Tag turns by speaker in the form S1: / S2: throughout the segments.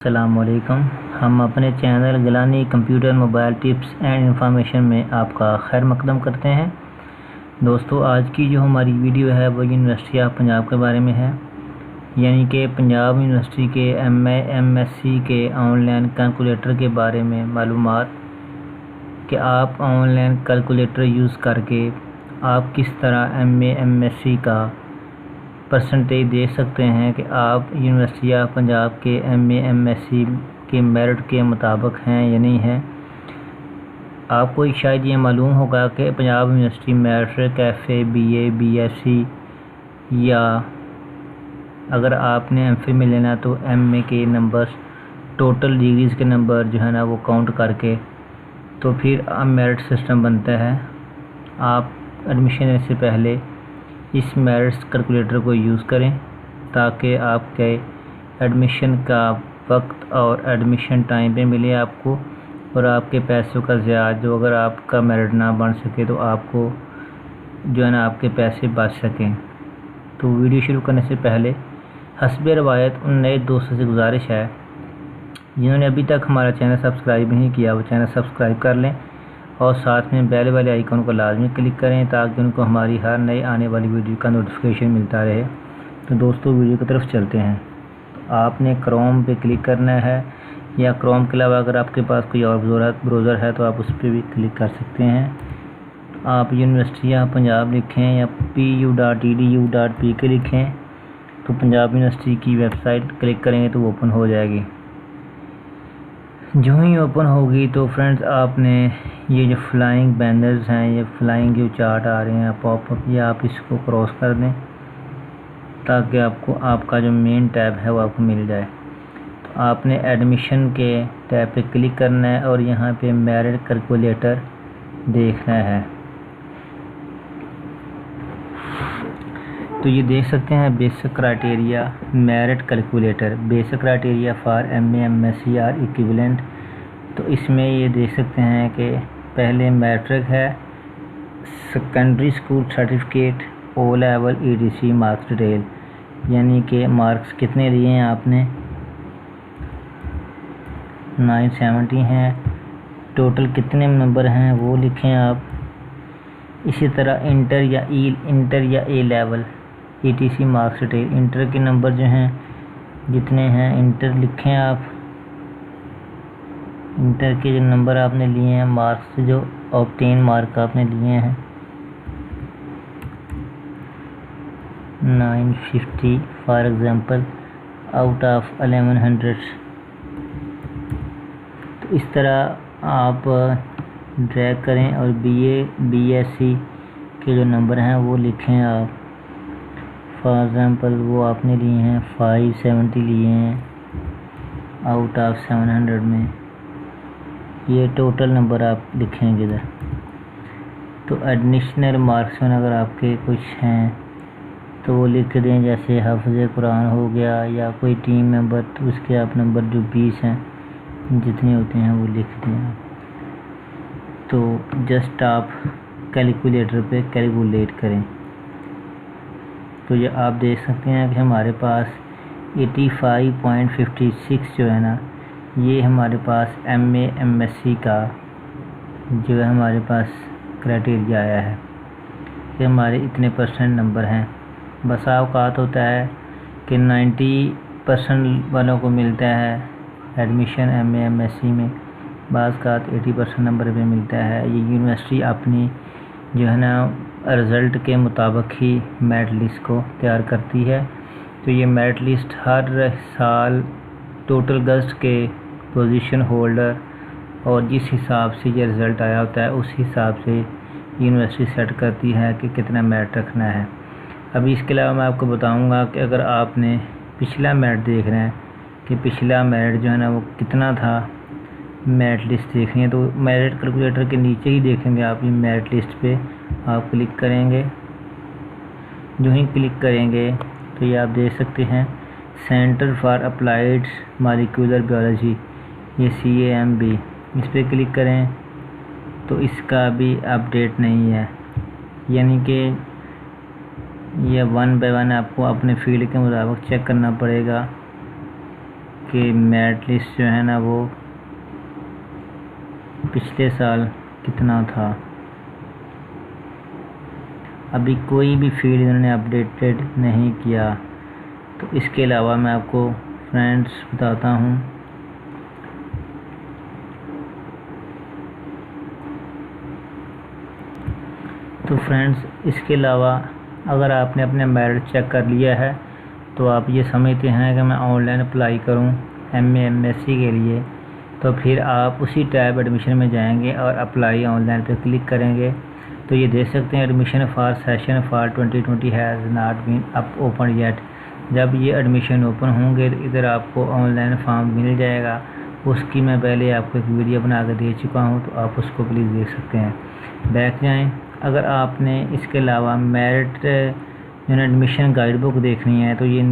S1: अस्सलामुअलैकुम। हम अपने channel Gilani computer mobile tips and information में आपका खैर मकदम करते हैं। दोस्तों, आज की जो हमारी वीडियो है वो यूनिवर्सिटी ऑफ पंजाब के बारे में है, यानी कि पंजाब यूनिवर्सिटी के MA MSc के ऑनलाइन कैलकुलेटर के बारे में मालूमात कि आप ऑनलाइन कैलकुलेटर यूज़ करके आप किस तरह MA MSc का परसेंटेज दे सकते हैं कि आप यूनिवर्सिटी ऑफ पंजाब के MA MSc के मेरिट के मुताबिक हैं या नहीं हैं। आपको शायद ये मालूम होगा कि Punjab university matric FA BA BSc या अगर आपने MPhil में लेना तो MA के नंबर्स टोटल डिग्रीज़ के नंबर जो है ना वो काउंट करके तो फिर मेरिट सिस्टम बनता है। आप एडमिशन लेने से पहले इस मेरिट्स कैलकुलेटर को यूज़ करें ताकि आपके एडमिशन का वक्त और एडमिशन टाइम पे मिले आपको, और आपके पैसों का ज़्यादा जो अगर आपका मेरिट ना बन सके तो आपको जो है ना आपके पैसे बच सकें। तो वीडियो शुरू करने से पहले हस्बे रवायत उन नए दोस्तों से गुजारिश है जिन्होंने अभी तक हमारा चैनल सब्सक्राइब नहीं किया वो चैनल सब्सक्राइब कर लें और साथ में बेल वाले आइकन को लाजमी क्लिक करें ताकि उनको हमारी हर नई आने वाली वीडियो का नोटिफिकेशन मिलता रहे। तो दोस्तों, वीडियो की तरफ चलते हैं। तो आपने क्रोम पे क्लिक करना है, या क्रोम के अलावा अगर आपके पास कोई और ब्राउज़र है तो आप उस पर भी क्लिक कर सकते हैं। तो आप यूनिवर्सिटी ऑफ पंजाब लिखें या pu.edu.pk लिखें तो पंजाब यूनिवर्सिटी की वेबसाइट क्लिक करेंगे तो वो ओपन हो जाएगी। जो ही ओपन होगी तो फ्रेंड्स, आपने ये जो फ्लाइंग बैनर्स हैं, ये फ्लाइंग जो चार्ट आ रहे हैं पॉपअप, ये आप इसको क्रॉस कर दें ताकि आपको आपका जो मेन टैब है वो आपको मिल जाए। तो आपने एडमिशन के टैब पे क्लिक करना है और यहाँ पे मेरिट कैलकुलेटर देखना है। तो ये देख सकते हैं basic criteria merit calculator, basic criteria for MA MSc or equivalent. तो इसमें ये देख सकते हैं कि पहले मैट्रिक है, secondary school certificate, O level EDC marks detail, यानी कि मार्क्स कितने लिए हैं आपने 970 हैं, टोटल कितने नंबर हैं वो लिखें आप। इसी तरह इंटर या A level ETC marks detail, inter के नंबर जो हैं जितने हैं इंटर लिखें आप। इंटर के जो नंबर आपने लिए हैं, मार्क्स जो ऑब्टेन मार्क आपने लिए हैं 950 फॉर एग्ज़ाम्पल आउट ऑफ 1100। तो इस तरह आप ड्रैग करें और BA BSc के जो नंबर हैं वो लिखें आप। फॉर एग्ज़ाम्पल वो आपने लिए हैं 570 लिए हैं आउट ऑफ 700 में, ये टोटल नंबर आप लिखेंगे इधर। तो एडिशनल मार्क्स में अगर आपके कुछ हैं तो वो लिख दें, जैसे हाफ़िज़ कुरान हो गया या कोई टीम मेंबर, तो उसके आप नंबर जो 20 हैं जितने होते हैं वो लिख दें। तो जस्ट आप कैलकुलेटर पे कैलकुलेट करें। तो ये आप देख सकते हैं कि हमारे पास 85.56 जो है ना, ये हमारे पास MA MSc का जो है हमारे पास क्राइटेरिया आया है कि हमारे इतने % नंबर हैं। बस औकात होता है कि 90% वालों को मिलता है एडमिशन MA MSc में, बाज़ का 80% नंबर पे मिलता है। ये यूनिवर्सिटी अपनी जो है ना रिज़ल्ट के मुताबिक ही मेरिट लिस्ट को तैयार करती है। तो ये मेरिट लिस्ट हर साल टोटल गेस्ट के पोजीशन होल्डर और जिस हिसाब से ये रिज़ल्ट आया होता है उस हिसाब से यूनिवर्सिटी सेट करती है कि कितना मेरिट रखना है। अभी इसके अलावा मैं आपको बताऊंगा कि अगर आपने पिछला मेरिट देखना है कि पिछला मेरिट जो है ना वो कितना था, मेरिट लिस्ट देखनी है तो मेरिट कैलकुलेटर के नीचे ही देखेंगे आप। ये मेरिट लिस्ट पे आप क्लिक करेंगे, जो ही क्लिक करेंगे तो ये आप देख सकते हैं centre for applied molecular biology, ये CAMB, इस पर क्लिक करें तो इसका भी अपडेट नहीं है, यानी कि ये 1 बाय 1 आपको अपने फील्ड के मुताबिक चेक करना पड़ेगा कि मेरिट लिस्ट जो है ना वो पिछले साल कितना था। अभी कोई भी फील्ड इन्होंने अपडेटेड नहीं किया। तो इसके अलावा मैं आपको फ्रेंड्स बताता हूँ। तो फ्रेंड्स, इसके अलावा अगर आपने अपने मेरिट चेक कर लिया है तो आप ये समझते हैं कि मैं ऑनलाइन अप्लाई करूं MA MSc के लिए, तो फिर आप उसी टैब एडमिशन में जाएंगे और अप्लाई ऑनलाइन पर क्लिक करेंगे। तो ये देख सकते हैं admission for session for 2020 has not been up open yet. जब ये एडमिशन ओपन होंगे तो इधर आपको ऑनलाइन फॉर्म मिल जाएगा। उसकी मैं पहले आपको एक वीडियो बना कर दे चुका हूँ, तो आप उसको प्लीज़ देख सकते हैं। बैक जाएँ। अगर आपने इसके अलावा मेरिट एडमिशन गाइड बुक देखनी है तो ये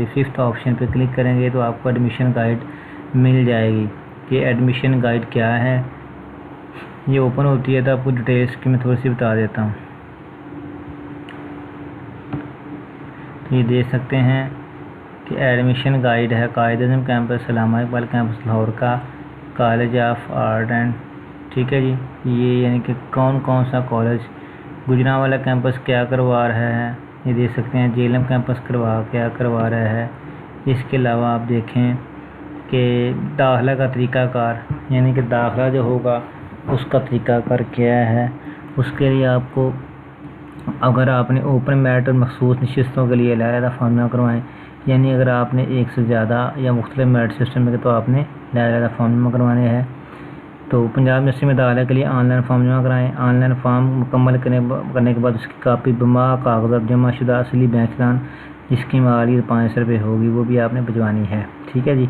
S1: फिफ्थ ऑप्शन पे क्लिक करेंगे तो आपको एडमिशन गाइड मिल जाएगी कि एडमिशन गाइड क्या है। ये ओपन होती है तो आपको डिटेल्स की मैं थोड़ी सी बता देता हूँ। तो ये देख सकते हैं कि एडमिशन गाइड है कायद-ए-आज़म कैंपस, अल्लामा इकबाल कैंपस लाहौर का, कॉलेज ऑफ आर्ट एंड, ठीक है जी। ये यानी कि कौन कौन सा कॉलेज, गुजरांवाला कैंपस क्या करवा रहा है, ये देख सकते हैं JLM कैंपस क्या करवा रहा है। इसके अलावा आप देखें कि दाखिला का तरीक़ाकार, यानी कि दाखिला जो होगा उसका तरीक़ाकार क्या है। उसके लिए आपको, अगर आपने ओपन मेरिट और मखसूस नशिस्तों के लिए अलग-अलग फॉर्म ना करवाएँ, यानी अगर आपने एक से ज़्यादा या मुख्तलिफ मेरिट सिस्टम में तो आपने अलग-अलग फॉर्म जमा करवाने हैं। तो पंजाब यूनिवर्सिटी में दाखिले के लिए ऑनलाइन फॉर्म जमा कराएँ। ऑनलाइन फॉर्म मुकम्मल करने के बाद उसकी कापी बमा कागज़ात जमा शुदा असली बैंक चालान जिसकी मालियत 500 रुपये होगी वो भी आपने भिजवानी है, ठीक है जी।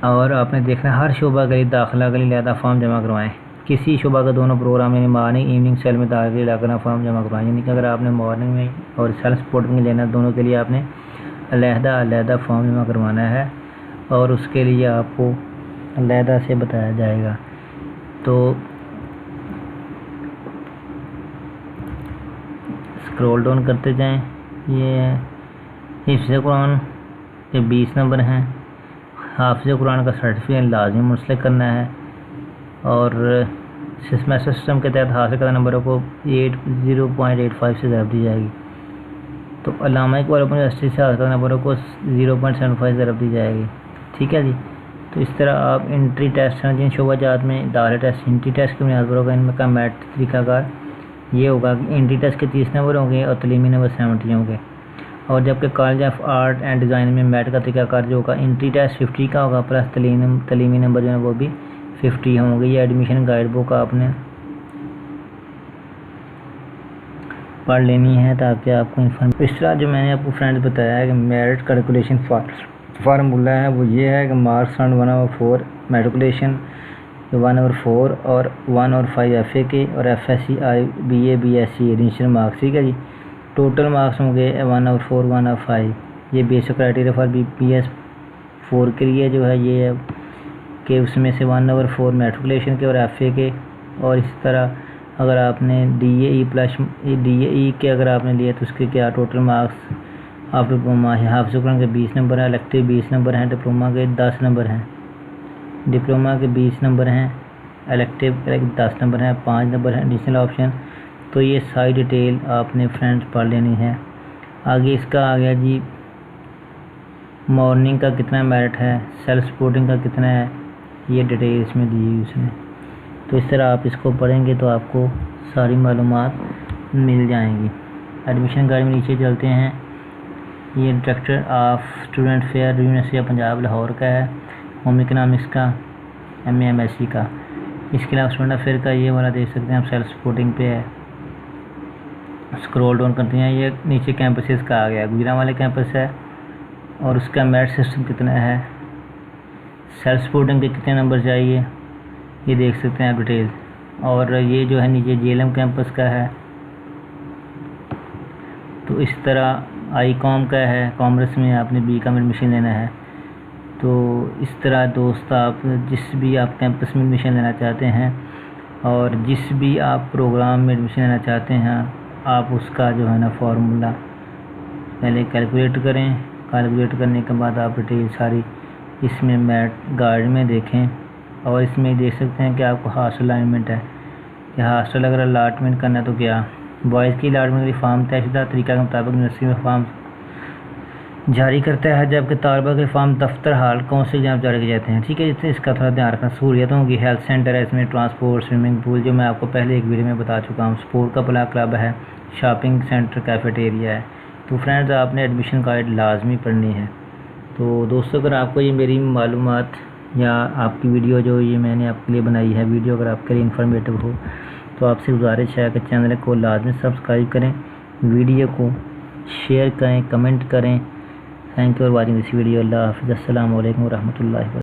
S1: और आपने देखना हर शोबा के लिए दाखिला के लिए लिहाजा फॉर्म जमा करवाएँ। किसी शोबा का दोनों प्रोग्राम यानी मॉर्निंग इवनिंग सेल में दाखिले लगाना फॉर्म जमा करवाएँ। यानी कि अगर आपने मॉर्निंग में और सेल्फ सपोर्ट में लेना, दोनों के लिए आपने अलहदा फॉर्म जमा करवाना है और उसके लिए आपको अलहदा से बताया जाएगा। तो स्क्रॉल डाउन करते जाएं। ये हिफ्ज़ कुरान के 20 नंबर हैं। हाफ़िज़ कुरान का सर्टिफिकेट लाजमी मुंसलिक करना है और सिस्टम के तहत हासिल करने नंबरों को 0.85 से ज़रब दी जाएगी। तो अल्लामा इकबाल यूनिवर्सिटी से हासिल करने नंबरों को 0.75 ज़रब दी जाएगी, ठीक है जी। तो इस तरह आप एंट्री टेस्ट हैं जिन शोबाजात में दाखिला टेस्ट एंट्री टेस्ट की बुनियाद पर होगा, इनमें का मेरिट तरीक़ाकार ये होगा कि एंट्री टेस्ट के 30 नंबर होंगे और तलीमी नंबर 70 होंगे। और जबकि college of art and design में मेरिट का तरीक़ाकार जो होगा एंट्री टेस्ट 50 का होगा प्लस तलीमी नंबर जो है वो भी 50 होंगे। ये एडमिशन गाइड बुक आपने पढ़ लेनी है ताकि आपको इन्फॉर्मेशन। इस तरह जो मैंने आपको फ्रेंड्स बताया है कि मेरिट कैलकुलेशन फार्मूला है वो ये है कि मार्क्स ऑन 1/4 मेट्रिकुलेशन 1/4 और 1/5 FA के और FSC BA BSc additional marks, ठीक है जी। टोटल मार्क्स होंगे 1/4 1/5। ये बेसिक क्राइटेरिया फॉर BPS 4 के लिए जो है ये है कि उसमें से 1/4 मेट्रिकुलेशन के और FA के। और इस तरह अगर आपने DAE के अगर आपने लिए तो उसके क्या टोटल मार्क्स आफ्टर डिप्लोमा हाफ़िज़ कुरान के 20 नंबर है, इलेक्टिव 20 नंबर हैं, डिप्लोमा के 10 नंबर हैं, डिप्लोमा के 20 नंबर हैं, इलेक्टिव 10 नंबर हैं, 5 नंबर हैं एडिशनल ऑप्शन। तो ये सारी डिटेल आपने फ्रेंड्स पढ़ लेनी है। आगे इसका आ गया जी मॉर्निंग का कितना मेरिट है, सेल्फ सपोर्टिंग का कितना है, ये डिटेल इसमें दी हुई उसमें। तो इस तरह आप इसको पढ़ेंगे तो आपको सारी मालूमात मिल जाएंगी। एडमिशन गाइड में नीचे चलते हैं। ये director of student fair university of Punjab Lahore का है, होम इकनॉमिक्स का, MA MSc का। इसके अलावा स्टूडेंट अफेयर का ये वाला देख सकते हैं आप, सेल्फ सपोर्टिंग पे है। स्क्रॉल डाउन करते हैं, ये नीचे कैंपसेस का आ गया, गुजरांवाला कैंपस है और उसका मेरिट सिस्टम कितना है, सेल्फ सपोर्टिंग के कितने नंबर चाहिए, ये देख सकते हैं आप डिटेल। और ये जो है नीचे JLM कैंपस का है। तो इस तरह ICOM का है, कॉमर्स में आपने BCom एडमिशन लेना है। तो इस तरह दोस्त आप जिस भी आप कैंपस में एडमिशन लेना चाहते हैं और जिस भी आप प्रोग्राम में एडमिशन लेना चाहते हैं आप उसका जो है ना फार्मूला पहले कैलकुलेट करें कैलकुलेट करने के बाद आप डिटेल सारी इसमें मैट गाइड में देखें। और इसमें देख सकते हैं कि आपको हॉस्टल अलाइनमेंट है कि हॉस्टल अगर अलाटमेंट करना है तो क्या बॉयज़ की अलाटमेंट की फॉर्म तयशुदा तरीका के मुताबिक यूनिवर्सिटी में फॉर्म जारी करता है, जबकि तालबा के फॉर्म दफ्तर हाल काउंसिल जहाँ जारी किए जाते हैं। ठीक है, इससे इसका थोड़ा ध्यान रखना। सहूलियतों की हेल्थ सेंटर है, इसमें ट्रांसपोर्ट, स्विमिंग पूल जो मैं आपको पहले एक वीडियो में बता चुका हूँ, स्पोर्ट का भला क्लब है, शॉपिंग सेंटर, कैफेटेरिया है। तो फ्रेंड्स आपने एडमिशन गाइड लाजमी पढ़नी है। तो दोस्तों अगर आपको ये मेरी मालूमात या आपकी वीडियो जो ये मैंने आपके लिए बनाई है वीडियो अगर आपके लिए इन्फॉर्मेटिव हो तो आपसे गुजारिश है कि चैनल को लाजमी सब्सक्राइब करें, वीडियो को शेयर करें, कमेंट करें। Thank you for watching this video. अल्लाह हाफ़िज़। अस्सलामु अलैकुम व रहमतुल्लाहि व बरकातहू।